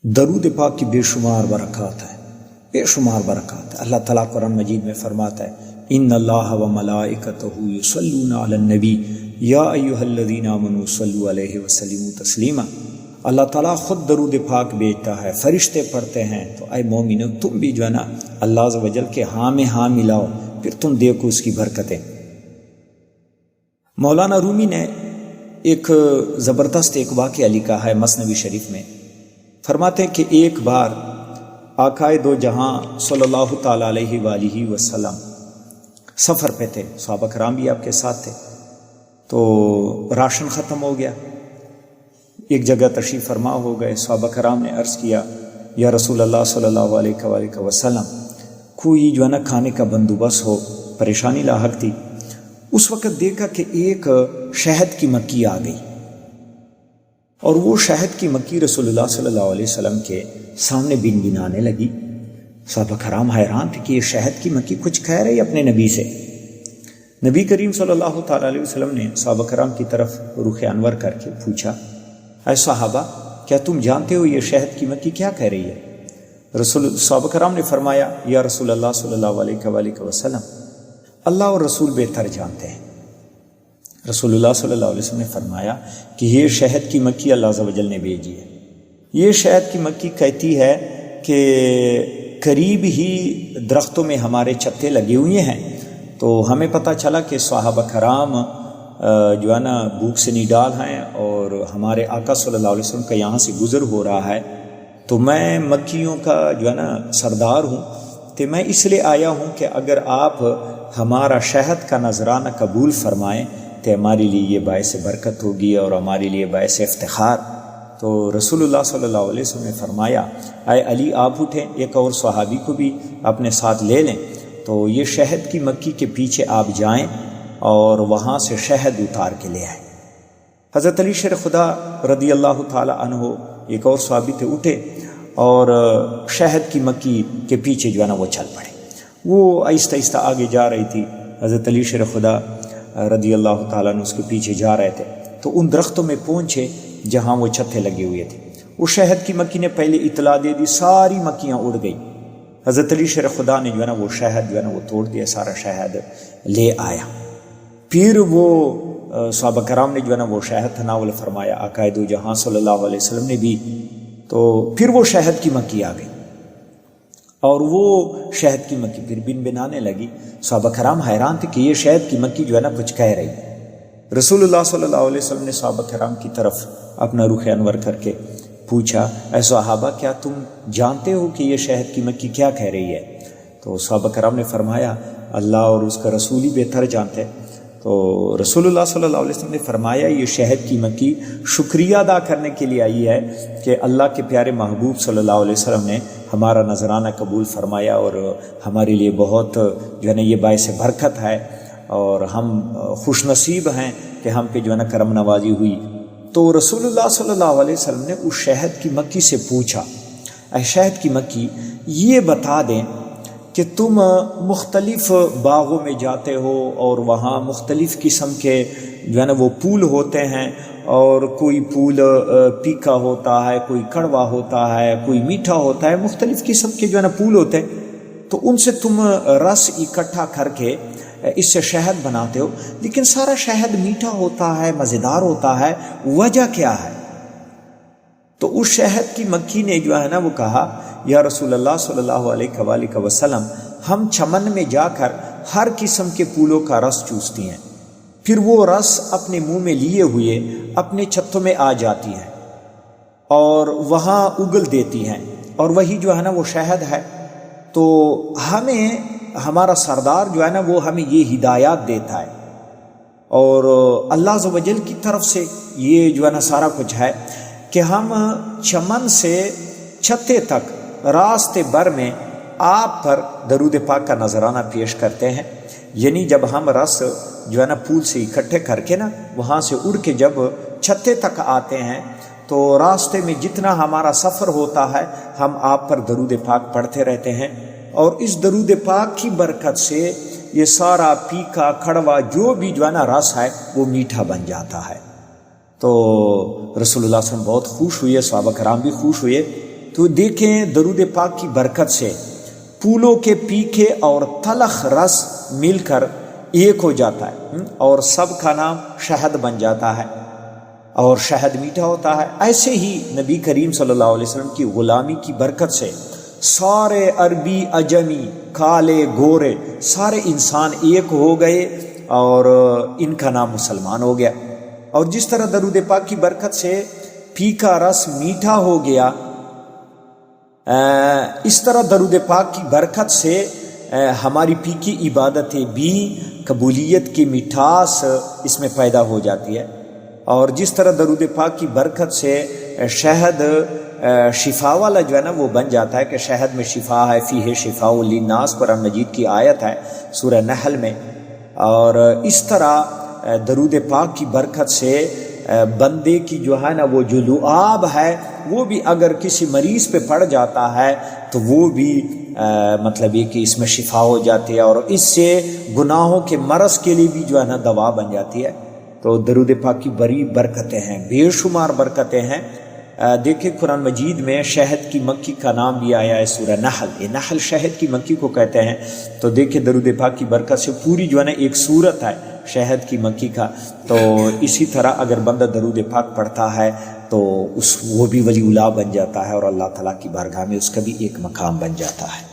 درود پاک کی بے شمار برکات ہے، بے شمار برکات ہے۔ اللہ تعالیٰ قرآن مجید میں فرماتا ہے ان اللہ و ملائکتہ یصلون علی النبی یا ایھا الذین آمنوا صلوا علیہ وسلموا تسلیما۔ اللہ تعالیٰ خود درود پاک بھیجتا ہے، فرشتے پڑھتے ہیں۔ تو اے مومنو، تم بھی جو ہے نا اللہ عز و جل کے ہاں میں ہاں ملاؤ، پھر تم دیکھو اس کی برکتیں۔ مولانا رومی نے ایک زبردست ایک واقعہ لکھا ہے مثنوی شریف میں۔ فرماتے ہیں کہ ایک بار آقائے دو جہاں صلی اللہ تعالیٰ علیہ وآلہ وسلم سفر پہ تھے، صحابہ کرام بھی آپ کے ساتھ تھے۔ تو راشن ختم ہو گیا، ایک جگہ تشریف فرما ہو گئے۔ صحابہ کرام نے عرض کیا یا رسول اللہ صلی اللہ علیہ وآلہ وسلم، کوئی جو ہے نا کھانے کا بندوبست ہو، پریشانی لاحق تھی۔ اس وقت دیکھا کہ ایک شہد کی مکھی آ گئی، اور وہ شہد کی مکھی رسول اللہ صلی اللہ علیہ وسلم کے سامنے بن بنانے لگی۔ صحابہ کرام حیران تھے کہ یہ شہد کی مکھی کچھ کہہ رہی ہے اپنے نبی سے۔ نبی کریم صلی اللہ تعالیٰ علیہ وسلم نے صحابہ کرام کی طرف رخ انور کر کے پوچھا، اے صحابہ، کیا تم جانتے ہو یہ شہد کی مکھی کیا کہہ رہی ہے؟ صحابہ کرام نے فرمایا یا رسول اللہ صلی اللہ علیہ وآلہ وسلم، اللہ اور رسول بہتر جانتے ہیں۔ رسول اللہ صلی اللہ علیہ وسلم نے فرمایا کہ یہ شہد کی مکھی اللہ عز و جل نے بھیجی ہے۔ یہ شہد کی مکھی کہتی ہے کہ قریب ہی درختوں میں ہمارے چھتے لگے ہوئے ہیں، تو ہمیں پتہ چلا کہ صحابہ کرام جو ہے نا بھوک سے نڈال ہیں، اور ہمارے آقا صلی اللہ علیہ وسلم کا یہاں سے گزر ہو رہا ہے، تو میں مکھیوں کا جو ہے نا سردار ہوں، تو میں اس لیے آیا ہوں کہ اگر آپ ہمارا شہد کا نذرانہ قبول فرمائیں تو ہمارے لیے یہ باعث برکت ہوگی اور ہمارے لیے باعث افتخار۔ تو رسول اللہ صلی اللہ علیہ وسلم نے فرمایا اے علی، آپ اٹھیں، ایک اور صحابی کو بھی اپنے ساتھ لے لیں۔ تو یہ شہد کی مکھی کے پیچھے آپ جائیں اور وہاں سے شہد اتار کے لے آئیں۔ حضرت علی شیر خدا رضی اللہ تعالی عنہ ایک اور صحابی تھے، اٹھے اور شہد کی مکھی کے پیچھے جو ہے نا وہ چل پڑے۔ وہ آہستہ آہستہ آگے جا رہی تھی، حضرت علی شیر خدا رضی اللہ تعالیٰ عنہ اس کے پیچھے جا رہے تھے۔ تو ان درختوں میں پہنچے جہاں وہ چھتے لگے ہوئے تھے۔ وہ شہد کی مکھی نے پہلے اطلاع دے دی، ساری مکھیاں اڑ گئی۔ حضرت علی شیر خدا نے جو ہے نا وہ شہد جو ہے نا وہ توڑ دیا، سارا شہد لے آیا۔ پھر وہ صحابہ کرام نے جو ہے نا وہ شہد تناول فرمایا، آقائے دو جہاں صلی اللہ علیہ وسلم نے بھی۔ تو پھر وہ شہد کی مکھی آ گئی، اور وہ شہد کی مکھی پھر بن بنانے لگی۔ صحابہ کرام حیران تھے کہ یہ شہد کی مکھی جو ہے نا کچھ کہہ رہی ہے۔ رسول اللہ صلی اللہ علیہ وسلم نے صحابہ کرام کی طرف اپنا رخ انور کر کے پوچھا، اے صحابہ، کیا تم جانتے ہو کہ یہ شہد کی مکھی کیا کہہ رہی ہے؟ تو صحابہ کرام نے فرمایا اللہ اور اس کا رسول ہی بہتر جانتے۔ تو رسول اللہ صلی اللہ علیہ وسلم نے فرمایا یہ شہد کی مکھی شکریہ ادا کرنے کے لیے آئی ہے کہ اللہ کے پیارے محبوب صلی اللہ علیہ وسلم نے ہمارا نذرانہ قبول فرمایا، اور ہمارے لیے بہت جو ہے نا یہ باعث برکت ہے، اور ہم خوش نصیب ہیں کہ ہم پہ جو ہے نا کرم نوازی ہوئی۔ تو رسول اللہ صلی اللہ علیہ وسلم نے اس شہد کی مکھی سے پوچھا، اے شہد کی مکھی، یہ بتا دیں کہ تم مختلف باغوں میں جاتے ہو اور وہاں مختلف قسم کے جو ہے نا وہ پھول ہوتے ہیں، اور کوئی پھول پھیکا ہوتا ہے، کوئی کڑوا ہوتا ہے، کوئی میٹھا ہوتا ہے، مختلف قسم کے جو ہے نا پھول ہوتے ہیں، تو ان سے تم رس اکٹھا کر کے اس سے شہد بناتے ہو، لیکن سارا شہد میٹھا ہوتا ہے، مزیدار ہوتا ہے، وجہ کیا ہے؟ تو اس شہد کی مکھی نے جو ہے نا وہ کہا یا رسول اللہ صلی اللہ علیہ وآلہ وسلم، ہم چمن میں جا کر ہر قسم کے پھولوں کا رس چوستی ہیں، پھر وہ رس اپنے منہ میں لیے ہوئے اپنے چھتوں میں آ جاتی ہیں اور وہاں اگل دیتی ہیں، اور وہی جو ہے نا وہ شہد ہے۔ تو ہمیں ہمارا سردار جو ہے نا وہ ہمیں یہ ہدایات دیتا ہے، اور اللہ عز و جل کی طرف سے یہ جو ہے نا سارا کچھ ہے کہ ہم چمن سے چھتے تک راستے بھر میں آپ پر درود پاک کا نذرانہ پیش کرتے ہیں۔ یعنی جب ہم رس جو ہے نا پھول سے اکٹھے کر کے نا وہاں سے اڑ کے جب چھتے تک آتے ہیں، تو راستے میں جتنا ہمارا سفر ہوتا ہے ہم آپ پر درود پاک پڑھتے رہتے ہیں، اور اس درود پاک کی برکت سے یہ سارا پھیکا کڑوا جو بھی جو ہے نا رس ہے وہ میٹھا بن جاتا ہے۔ تو رسول اللہ صلی اللہ علیہ وسلم بہت خوش ہوئے، صحابہ کرام بھی خوش ہوئے۔ تو دیکھیں درود پاک کی برکت سے پھولوں کے پیکے اور تلخ رس مل کر ایک ہو جاتا ہے اور سب کا نام شہد بن جاتا ہے اور شہد میٹھا ہوتا ہے۔ ایسے ہی نبی کریم صلی اللہ علیہ وسلم کی غلامی کی برکت سے سارے عربی اجمی کالے گورے سارے انسان ایک ہو گئے اور ان کا نام مسلمان ہو گیا۔ اور جس طرح درود پاک کی برکت سے پھیکا رس میٹھا ہو گیا، اس طرح درود پاک کی برکت سے ہماری پھیکی عبادتیں بھی قبولیت کی مٹھاس اس میں پیدا ہو جاتی ہے۔ اور جس طرح درود پاک کی برکت سے شہد شفا والا جو ہے نا وہ بن جاتا ہے کہ شہد میں شفا ہے، فیہ شفاء للناس، قرآن مجید کی آیت ہے سورہ نحل میں۔ اور اس طرح درود پاک کی برکت سے بندے کی جو ہے نا وہ جو لعاب ہے وہ بھی اگر کسی مریض پہ پڑ جاتا ہے تو وہ بھی مطلب یہ کہ اس میں شفا ہو جاتی ہے اور اس سے گناہوں کے مرض کے لیے بھی جو ہے نا دوا بن جاتی ہے۔ تو درود پاک کی بڑی برکتیں ہیں، بے شمار برکتیں ہیں۔ دیکھیں قرآن مجید میں شہد کی مکھی کا نام بھی آیا ہے سورہ نحل، یہ نحل شہد کی مکھی کو کہتے ہیں۔ تو دیکھیں درود پاک کی برکت سے پوری جو ہے نا ایک صورت ہے شہد کی مکھی کا۔ تو اسی طرح اگر بندہ درود پاک پڑھتا ہے تو وہ بھی ولی اللہ بن جاتا ہے اور اللہ تعالیٰ کی بارگاہ میں اس کا بھی ایک مقام بن جاتا ہے۔